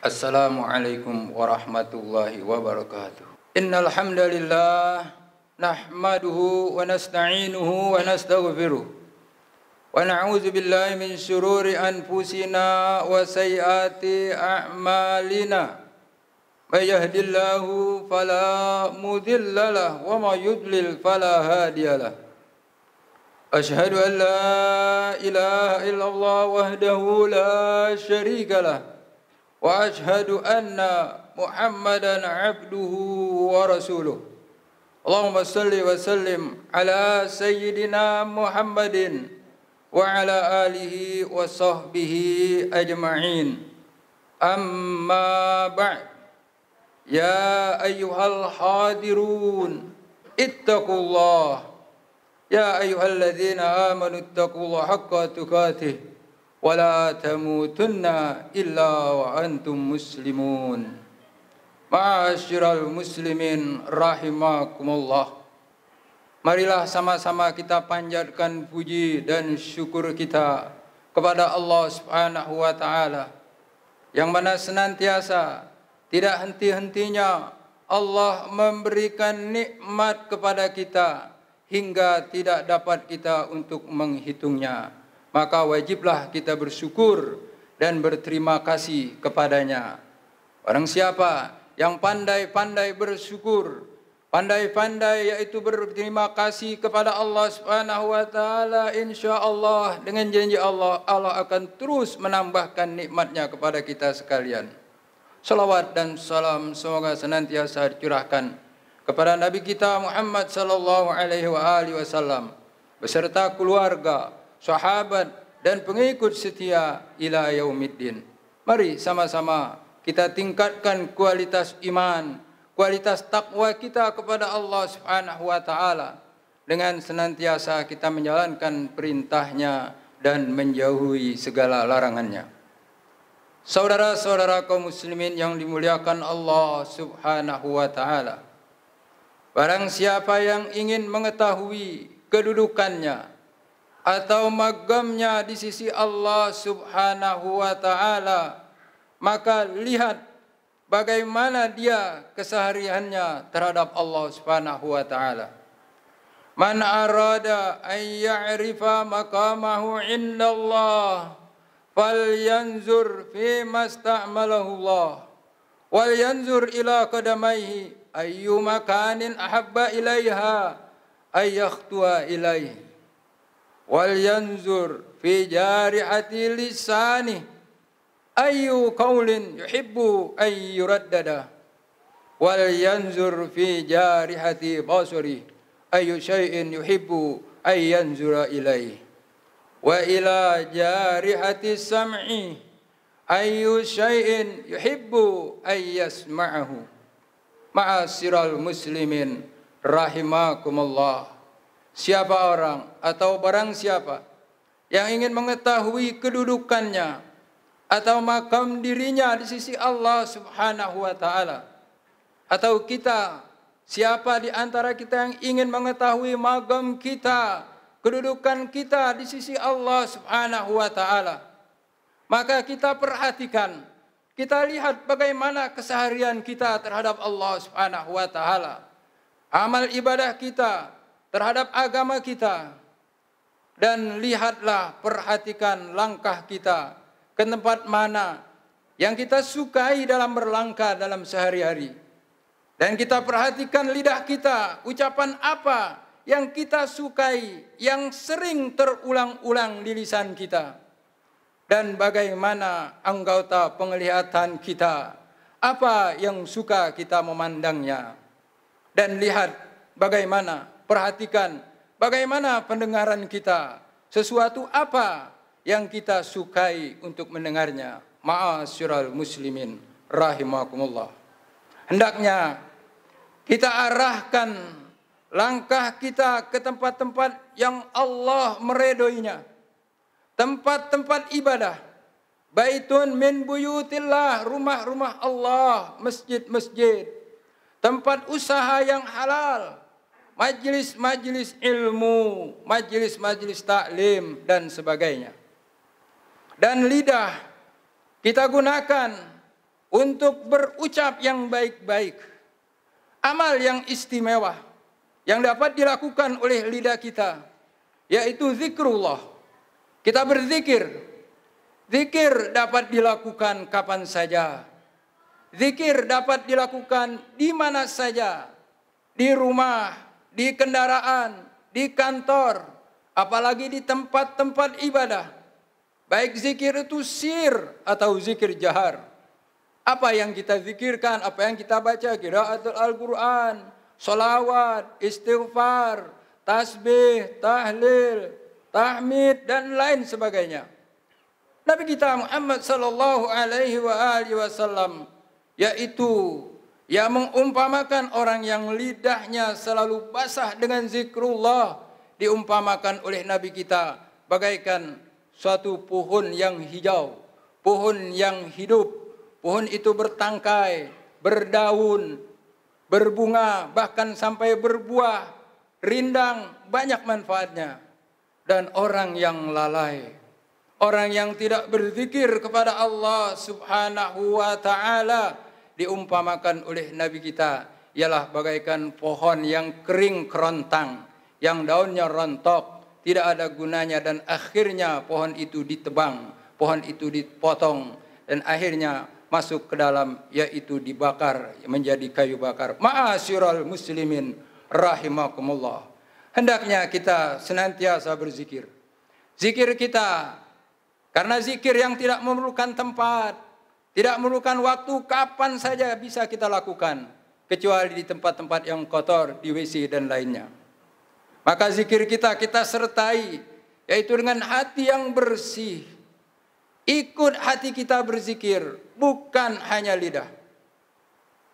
Assalamualaikum warahmatullahi wabarakatuh. Innal hamdalillah nahmaduhu wa nasta'inuhu wa nastaghfiruh wa na'udzu billahi min shururi anfusina wa sayyiati a'malina. May yahdihillahu fala mudilla lahu wa may yudlil fala hadiyalah. Ashhadu an la ilaha illallah wahdahu la syarika lah. Wa ashhadu anna Muhammadan abduhu wa rasuluh. Allahumma salli wa sallim ala sayyidina Muhammadin wa ala alihi wa sahbihi ajma'in. Amma ba'd. Ya ayyuhal hadirun ittaqullah. Ya ayyuhalladzina amanu ittaqullaha haqqa tuqatih. Wala tamutunna illa wa antum muslimun. Ma'asyiral muslimin rahimakumullah. Marilah sama-sama kita panjatkan puji dan syukur kita kepada Allah Subhanahu wa taala, yang mana senantiasa tidak henti-hentinya Allah memberikan nikmat kepada kita hingga tidak dapat kita untuk menghitungnya. Maka wajiblah kita bersyukur dan berterima kasih kepadanya. Barang siapa yang pandai-pandai bersyukur, pandai-pandai yaitu berterima kasih kepada Allah Subhanahu wa taala, insyaallah dengan janji Allah, Allah akan terus menambahkan nikmatnya kepada kita sekalian. Salawat dan salam semoga senantiasa dicurahkan kepada Nabi kita Muhammad sallallahu alaihi wasallam beserta keluarga, sahabat dan pengikut setia ila yaumiddin. Mari sama-sama kita tingkatkan kualitas iman, kualitas takwa kita kepada Allah Subhanahu wa taala dengan senantiasa kita menjalankan perintahnya dan menjauhi segala larangannya. Saudara-saudara kaum muslimin yang dimuliakan Allah Subhanahu wa taala, barang siapa yang ingin mengetahui kedudukannya atau magamnya di sisi Allah Subhanahu wa taala, maka lihat bagaimana dia kesehariannya terhadap Allah Subhanahu wa taala. Man arada an ya'rifa maqamahu indallah falyanzur fi masta'malahu Allah wal yanzur ila qadamaihi ayyu makanin ahabba ilaiha ay yakhtuwa ilaihi wal yanzur fi jarihati lisani ayyu qaulin yuhibbu ay yuraddada wal yanzur fi jarihati basari ayyu syai'in yuhibbu ay yanzura ilaihi wa ila jarihati sam'i ayyu syai'in yuhibbu ay yasma'ahu. Ma'asyiral muslimin rahimakumullah. Siapa orang atau barang siapa yang ingin mengetahui kedudukannya atau makam dirinya di sisi Allah Subhanahu wa taala, atau kita, siapa di antara kita yang ingin mengetahui makam kita, kedudukan kita di sisi Allah Subhanahu wa taala, maka kita perhatikan, kita lihat bagaimana keseharian kita terhadap Allah Subhanahu wa taala, amal ibadah kita terhadap agama kita, dan lihatlah, perhatikan langkah kita ke tempat mana yang kita sukai dalam berlangkah dalam sehari-hari, dan kita perhatikan lidah kita, ucapan apa yang kita sukai yang sering terulang-ulang di lisan kita, dan bagaimana anggota penglihatan kita, apa yang suka kita memandangnya, dan lihat bagaimana, perhatikan bagaimana pendengaran kita, sesuatu apa yang kita sukai untuk mendengarnya. Ma'asyiral muslimin rahimakumullah. Hendaknya kita arahkan langkah kita ke tempat-tempat yang Allah meredoinya, tempat-tempat ibadah, baitun min buyutillah, rumah-rumah Allah, masjid-masjid, tempat usaha yang halal, majlis-majlis ilmu, majlis-majlis taklim dan sebagainya. Dan lidah kita gunakan untuk berucap yang baik-baik, amal yang istimewa yang dapat dilakukan oleh lidah kita, yaitu zikrullah. Kita berzikir. Zikir dapat dilakukan kapan saja. Zikir dapat dilakukan di mana saja. Di rumah, di kendaraan, di kantor, apalagi di tempat-tempat ibadah. Baik zikir itu sir atau zikir jahar. Apa yang kita zikirkan, apa yang kita baca, qiraatul Al-Quran, sholawat, istighfar, tasbih, tahlil, tahmid, dan lain sebagainya. Nabi kita Muhammad sallallahu alaihi wasallam yaitu yang mengumpamakan orang yang lidahnya selalu basah dengan zikrullah, diumpamakan oleh Nabi kita bagaikan suatu pohon yang hijau, pohon yang hidup. Pohon itu bertangkai, berdaun, berbunga, bahkan sampai berbuah, rindang, banyak manfaatnya. Dan orang yang lalai, orang yang tidak berzikir kepada Allah subhanahu wa ta'ala, diumpamakan oleh Nabi kita ialah bagaikan pohon yang kering kerontang, yang daunnya rontok, tidak ada gunanya, dan akhirnya pohon itu ditebang, pohon itu dipotong, dan akhirnya masuk ke dalam, yaitu dibakar menjadi kayu bakar. Ma'asyiral muslimin rahimakumullah. Hendaknya kita senantiasa berzikir. Zikir kita, karena zikir yang tidak memerlukan tempat, tidak memerlukan waktu, kapan saja bisa kita lakukan, kecuali di tempat-tempat yang kotor, di WC dan lainnya. Maka zikir kita sertai, yaitu dengan hati yang bersih. Ikut hati kita berzikir, bukan hanya lidah.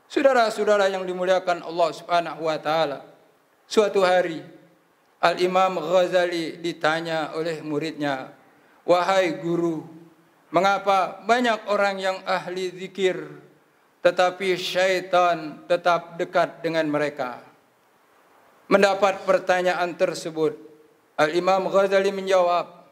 Saudara-saudara yang dimuliakan Allah subhanahu wa ta'ala, suatu hari Al-Imam Ghazali ditanya oleh muridnya, "Wahai guru, mengapa banyak orang yang ahli zikir, tetapi syaitan tetap dekat dengan mereka?" Mendapat pertanyaan tersebut, Al-Imam Ghazali menjawab,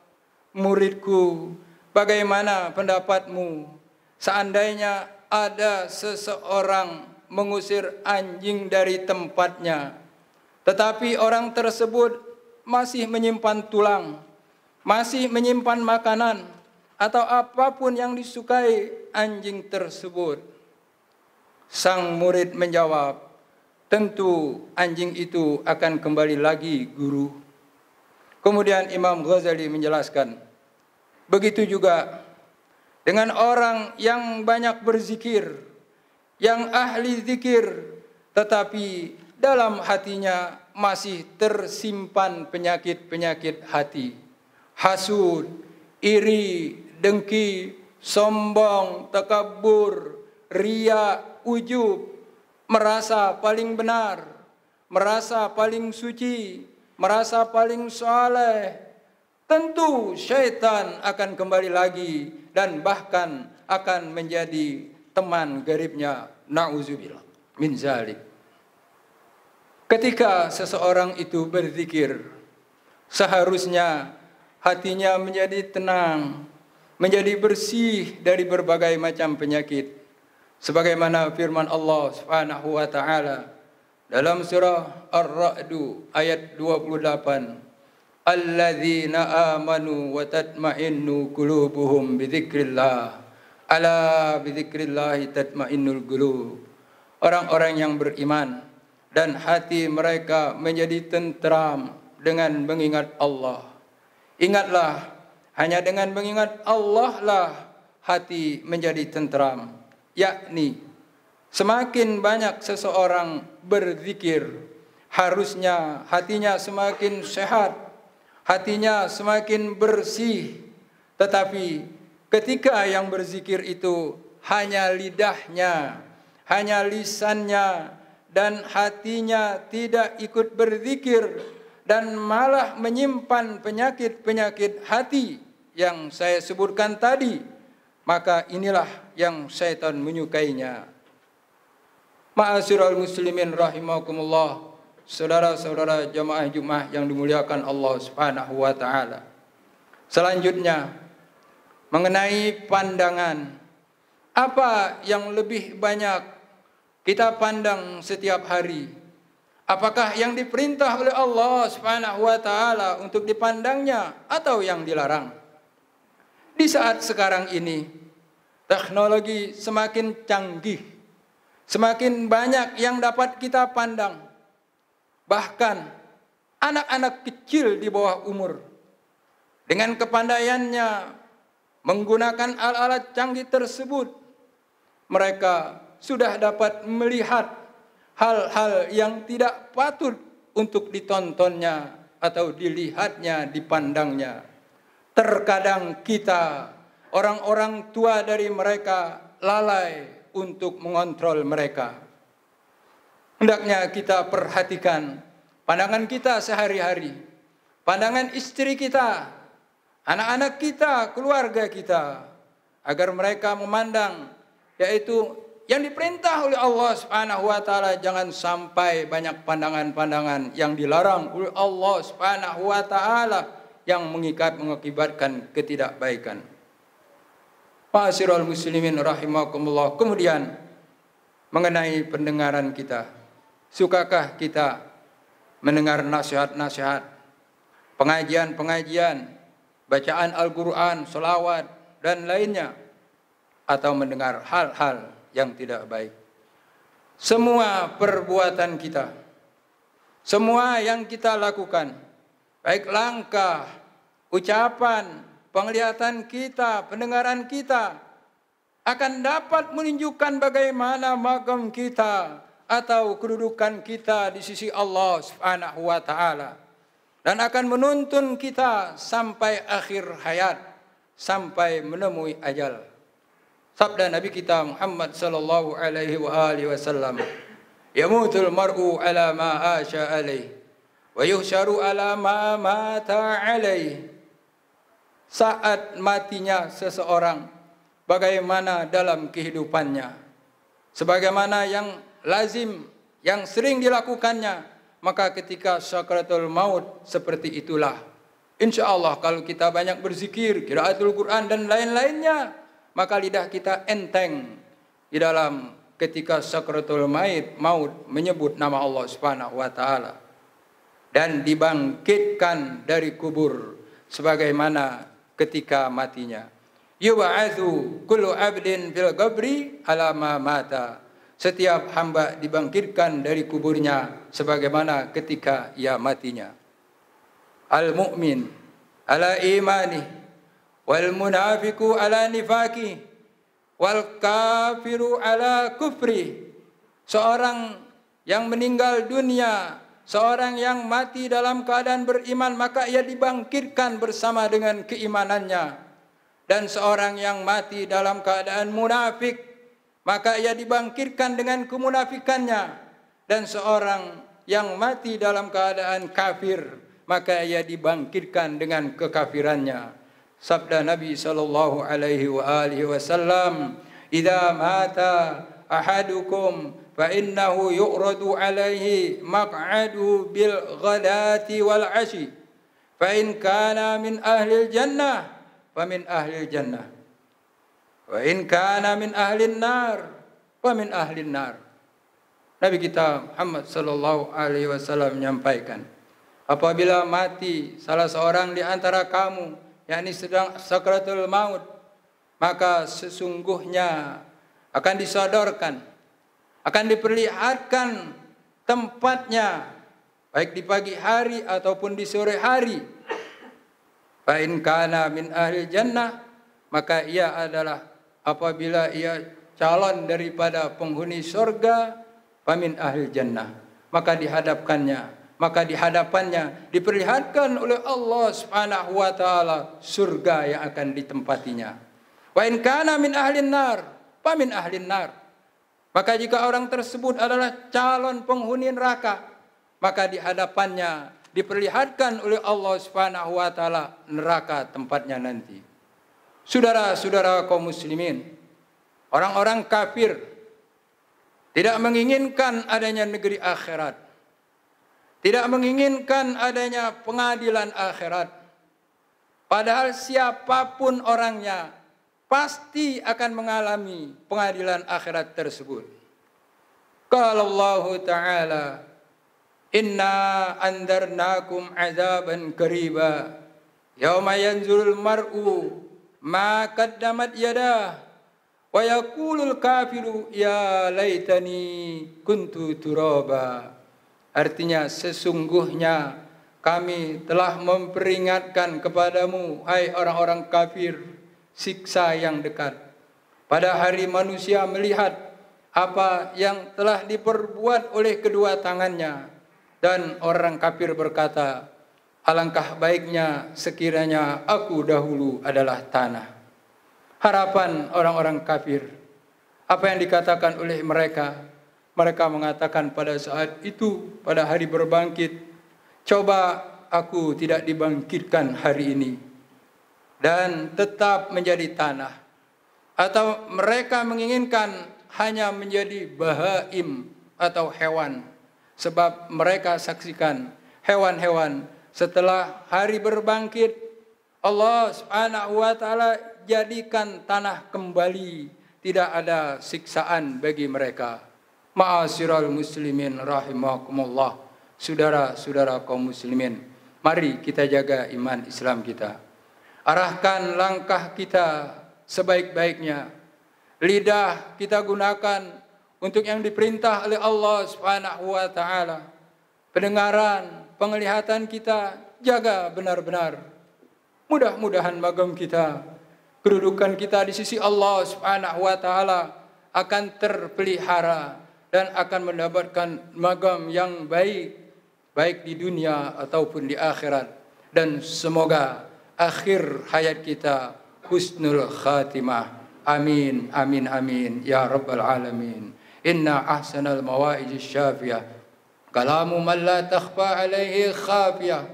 "Muridku, bagaimana pendapatmu seandainya ada seseorang mengusir anjing dari tempatnya, tetapi orang tersebut masih menyimpan tulang, masih menyimpan makanan, atau apapun yang disukai anjing tersebut?" Sang murid menjawab, "Tentu anjing itu akan kembali lagi, guru." Kemudian Imam Ghazali menjelaskan, begitu juga dengan orang yang banyak berzikir, yang ahli zikir, tetapi dalam hatinya masih tersimpan penyakit-penyakit hati. Hasud, iri, dengki, sombong, takabur, riya, ujub, merasa paling benar, merasa paling suci, merasa paling saleh. Tentu syaitan akan kembali lagi dan bahkan akan menjadi teman garibnya. Na'udzubillah min zalik. Ketika seseorang itu berzikir, seharusnya hatinya menjadi tenang, menjadi bersih dari berbagai macam penyakit. Sebagaimana firman Allah subhanahu wa ta'ala dalam surah Ar-Ra'du ayat 28, "Alladzina amanu wa tatma'innu qulubuhum bidzikrillah. Ala bidzikrillahi tatma'innul qulub." Orang-orang yang beriman dan hati mereka menjadi tentram dengan mengingat Allah. Ingatlah, hanya dengan mengingat Allah lah hati menjadi tentram. Yakni semakin banyak seseorang berzikir, harusnya hatinya semakin sehat, hatinya semakin bersih. Tetapi ketika yang berzikir itu hanya lidahnya, hanya lisannya, dan hatinya tidak ikut berzikir, dan malah menyimpan penyakit-penyakit hati yang saya sebutkan tadi, maka inilah yang syaitan menyukainya. Ma'asyiral muslimin rahimakumullah, saudara-saudara jamaah Jumat yang dimuliakan Allah subhanahu wa ta'ala. Selanjutnya, mengenai pandangan, Apa yang lebih banyak kita pandang setiap hari? Apakah yang diperintah oleh Allah Subhanahu wa taala untuk dipandangnya atau yang dilarang? Di saat sekarang ini, teknologi semakin canggih, semakin banyak yang dapat kita pandang. Bahkan anak-anak kecil di bawah umur dengan kepandaiannya menggunakan alat-alat canggih tersebut, mereka sudah dapat melihat hal-hal yang tidak patut untuk ditontonnya atau dilihatnya, dipandangnya. Terkadang kita, orang-orang tua dari mereka, lalai untuk mengontrol mereka. Hendaknya kita perhatikan pandangan kita sehari-hari, pandangan istri kita, anak-anak kita, keluarga kita, agar mereka memandang, yaitu yang diperintah oleh Allah Subhanahu wa taala. Jangan sampai banyak pandangan-pandangan yang dilarang oleh Allah Subhanahu wa taala yang mengakibatkan ketidakbaikan. Ma'asyiral muslimin rahimakumullah. Kemudian mengenai pendengaran kita. Sukakah kita mendengar nasihat-nasihat, pengajian-pengajian, bacaan Al-Quran, selawat, dan lainnya, atau mendengar hal-hal yang tidak baik? Semua perbuatan kita, semua yang kita lakukan, baik langkah, ucapan, penglihatan kita, pendengaran kita, akan dapat menunjukkan bagaimana maqam kita atau kedudukan kita di sisi Allah Subhanahu wa taala, dan akan menuntun kita sampai akhir hayat, sampai menemui ajal. Sabda Nabi kita Muhammad sallallahu alaihi wasallam, "Yamutul mar'u ala ma asha alaihi wa yuhsyaru ala ma mata alaihi." Saat matinya seseorang, bagaimana dalam kehidupannya, sebagaimana yang lazim, yang sering dilakukannya, maka ketika sakaratul maut seperti itulah. Insya Allah kalau kita banyak berzikir, qiraatul Quran dan lain-lainnya, maka lidah kita enteng di dalam ketika sakaratul maut menyebut nama Allah Subhanahu wa taala, dan dibangkitkan dari kubur sebagaimana ketika matinya. Yub'atsu kullu 'abdin fil qabri ala ma mata. Setiap hamba dibangkitkan dari kuburnya sebagaimana ketika ia matinya. Al-mu'min ala imani, wal munafiqu ala nifaqi, wal kafiru ala kufri. Seorang yang meninggal dunia, seorang yang mati dalam keadaan beriman, maka ia dibangkitkan bersama dengan keimanannya. Dan seorang yang mati dalam keadaan munafik, maka ia dibangkitkan dengan kemunafikannya. Dan seorang yang mati dalam keadaan kafir, maka ia dibangkitkan dengan kekafirannya. Sabda Nabi sallallahu alaihi wasallam, "Idza mata ahadukum fa innahu yu'radu alaihi maq'adu bil ghadati wal 'ashi. Fa in kana min ahli jannah fa min ahli jannah. Wa in kana min ahlin nar wa min ahlin nar." Nabi kita Muhammad sallallahu alaihi wasallam menyampaikan, apabila mati salah seorang di antara kamu, yakni sedang sakaratul maut, maka sesungguhnya akan disodorkan, akan diperlihatkan tempatnya, baik di pagi hari ataupun di sore hari. Fa in kana min ahli jannah, maka ia adalah, apabila ia calon daripada penghuni surga, famin ahli jannah, maka dihadapannya diperlihatkan oleh Allah Subhanahu wa taala surga yang akan ditempatinya. Wa in kana min ahlin nar, famin ahlin nar, maka jika orang tersebut adalah calon penghuni neraka, maka dihadapannya diperlihatkan oleh Allah Subhanahu wa taala neraka tempatnya nanti. Saudara-saudara kaum muslimin, orang-orang kafir tidak menginginkan adanya negeri akhirat, tidak menginginkan adanya pengadilan akhirat. Padahal siapapun orangnya pasti akan mengalami pengadilan akhirat tersebut. Qala Allah Ta'ala, inna andarnakum azaban qariba yauma yanzurul mar'u ma qaddamat yadah wa yaqulul kafiru ya laitani kuntu turaba. Artinya sesungguhnya kami telah memperingatkan kepadamu, hai orang-orang kafir, siksa yang dekat. Pada hari manusia melihat apa yang telah diperbuat oleh kedua tangannya, dan orang kafir berkata, alangkah baiknya sekiranya aku dahulu adalah tanah. Harapan orang-orang kafir, apa yang dikatakan oleh mereka? Mereka mengatakan pada saat itu, pada hari berbangkit, coba aku tidak dibangkitkan hari ini dan tetap menjadi tanah. Atau mereka menginginkan hanya menjadi bahaim atau hewan. Sebab mereka saksikan hewan-hewan setelah hari berbangkit, Allah Subhanahu wa Ta'ala jadikan tanah kembali, tidak ada siksaan bagi mereka. Ma'asyiral muslimin rahimakumullah, saudara-saudara kaum muslimin, mari kita jaga iman Islam kita. Arahkan langkah kita sebaik-baiknya. Lidah kita gunakan untuk yang diperintah oleh Allah Subhanahu wa Ta'ala. Pendengaran, penglihatan kita jaga benar-benar. Mudah-mudahan magam kita, kedudukan kita di sisi Allah Subhanahu wa Ta'ala akan terpelihara dan akan mendapatkan magam yang baik, baik di dunia ataupun di akhirat. Dan semoga akhir hayat kita husnul khatimah. Amin, amin, amin, ya rabbal alamin. Inna ahsanal mawa'ij syafiyah kalamu man la takhfa alaihi khafiyah.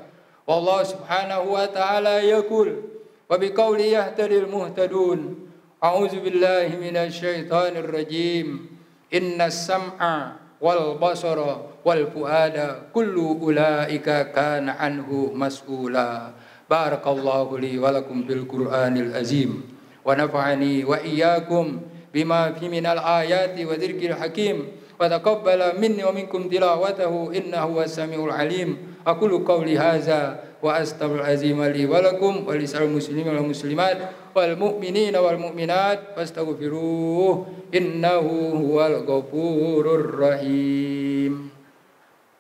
Wallahu subhanahu wa ta'ala yaqul wa biqawli yahtadil muhtadun. A'udzu billahi minasy syaithanir rajim. Innas sam'a wal basara wal fuada kullu ulaika kana anhu mas'ula. Barakallahu li wa lakum bil Qur'anil azim wa nafa'ani wa iyyakum bima fi minal ayati wa dzikril hakim wa taqabbala minni wa minkum tilawatahu innahu was-sami'ul alim. Aqulu qawli hadza wa astaghfirul azim li wa lakum wa lisal muslimin wal muslimat wal mu'minina wal mu'minat fastaghfiruh innahu huwal ghafurur rahim.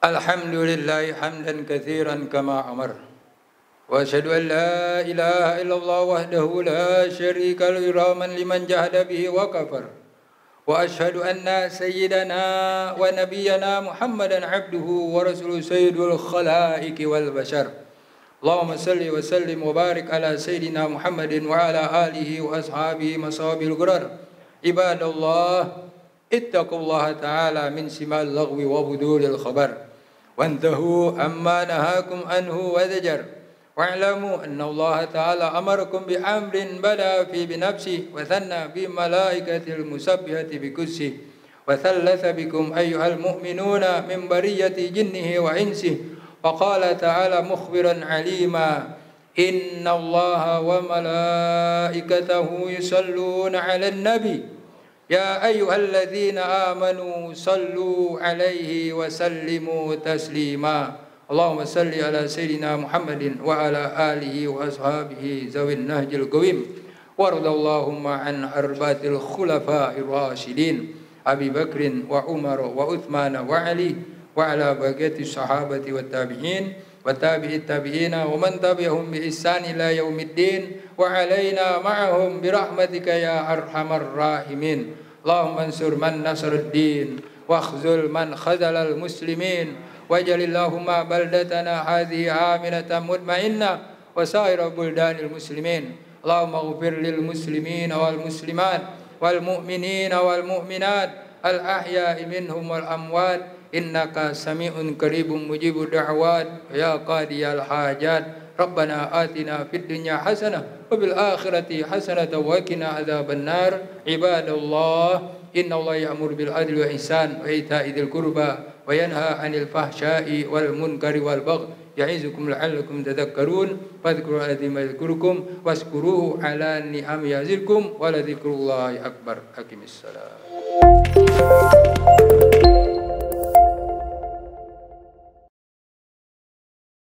Alhamdulillah hamdan katsiran kama amar. Wa asyhadu an la ilaha illallah wahdahu la syarika lahu iraman liman jahada bihi wa kafar. Wa asyhadu anna sayyidana wa nabiyyana Muhammadan abduhu wa rasuluhu sayyidul khalaiqi wal bashar. Allahumma salli wa sallim wa barik ala sayyidina Muhammadin wa ala alihi wa ashabihi masabil ghurar. Ibadallah, ittaqullaha ta'ala min simal laghwi wa budulil khabar. Wantahu amma nahakum anhu wa zajar. Wa'lamu anna Allah ta'ala amarakum bi amrin bada fi binafsi wa thanna bi malaikatil musabbihati bi kursi wa thallatha bikum ayyuhal mu'minuna min bariyati jinnihi wa insihi wa qala ta'ala mukhbiran alima inna Allah wa malaikatahu yusalluna 'alan nabi ya ayyuhalladzina amanu sallu 'alaihi wa sallimu taslima. Allahumma salli ala sayyidina Muhammadin wa ala alihi wa ashabihi zawin nahjil qawim waradallahumma an arbatil khulafa'ir rasyidin Abi Bakrin wa Umar wa Uthman wa Ali wa ala baqiyati sahabati wat tabi'in wa tabi'it tabi'ina wa man tabi'ahum bi ihsan ila yaumiddin wa alaina ma'ahum bi rahmatika ya arhamar rahimin. Allahumma ansur man nasruddin wa khzul man khazalal muslimin waj'al Allahumma baldatana hadhihi aminatan mutmainnah wa sa'ira buldanil muslimin. Allahumma ighfir lil muslimina wal muslimat wal mu'minina wal mu'minat al ahya'i minhum wal amwat innaka sami'un qaribun mujibud da'wat ya qadiyal hajat. Rabbana atina fid dunya hasanah wa bil akhirati hasanah wa qina adzaban nar. Ibadallah, innallaha ya'muru bil adli wa ihsan wa ita'i dzil qurba wa yanha 'anil fahsya'i wal munkari wal baghi ya'izukum la'allakum tadhakkarun. Fadhkurul azima yadhkurukum washkuruhu ala ni'am yazidkum wa la dzikrullahi akbar. Aqimissalam.